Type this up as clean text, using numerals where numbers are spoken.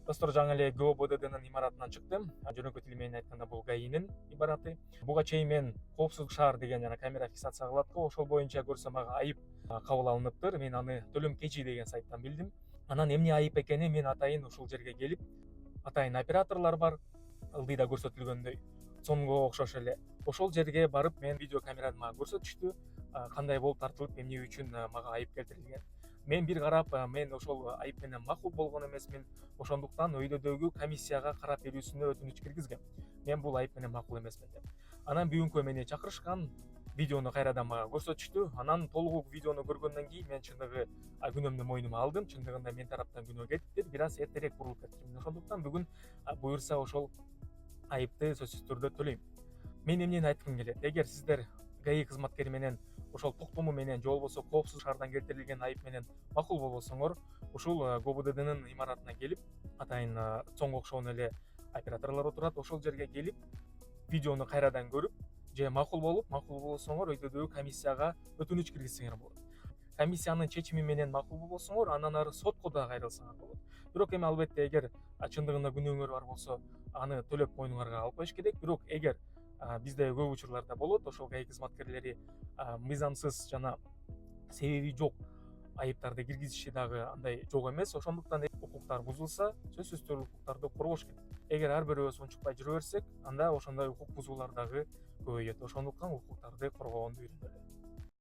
Достор, жаңы эле ГОБДДнын имаратынан чыктым. Жөнөкөй тили менен айтканда бул ГАИнин имараты. Буга чейин мен коопсуздук шаар деген жана камера фиксация кылат го, ошол боюнча көрсөм мага айып кабыл алыныптыр. Мен аны Төлөм KG деген сайттан билдим. Анан эмне айып экенин мен атайын ушул жерге келип, атайын операторлор бар, ылдыйда көрсөтүлгөндөй. Сонго окшош эле ошол жерге барып мен видео камераны мага көрсөтүштү. Кандай болуп тартылып, эмне үчүн мага айып келтирилген. Мен бир карап, мен ошол айып менен макул болгон эмесмин. Ошондуктан Öйдөдөгү комиссияга карап берүүсүнө өтүнүч киргизгем. Мен бул айып менен макул эмесмин деп. Анан бүгүнкү мени чакырышкан, видеону кайрадан мага көрсөтүштү. Анан толугу видеону көргөндөн кийин мен чындыгы күнөөмдү мойнума алдым. Чындыгында мен тараптан күнөө кетти, бир аз эртерээк бурулуп кеттим. Ошондуктан бүгүн буюрса ошол айыпты сөзсүз түрдө төлөйм. Мен эмнени айткым келет? Эгер сиздер ГАИ кызматкери менен ошол токтому менен же болбосо коопсуз шаардан келтирилген айып менен макул болбосоңор, ушул ГОБДДнын имаратына келип, атайын чоң окшогон эле операторлор отурат, ошол жерге келип, видеону кайрадан көрүп, же макул болбосоңор Öйдөдөгү комиссияга өтүнүч киргизсеңер болот. Комиссиянын чечими менен макул болбосоңор, андан ары сотко да кайрылсаңар болот. Бирок эми албетте эгер чындыгында күнөөңөр бар болсо, аны төлөп мойнуңарга алып коюш керек. Бирок эгер бизде көп учурларда болот, ошол ГАИ кызматкерлери мыйзамсыз жана себеби жок айыптарды киргизиши дагы андай жок эмес. Ошондуктан укуктар бузулса, сөзсүз түрдө укуктарды коргош керек. Эгер ар бирөөбүз унчукпай жүрө берсек, анда ошондой укук бузуулар дагы көбөйөт. Ошондуктан укуктарды коргоону үйрөнөлү.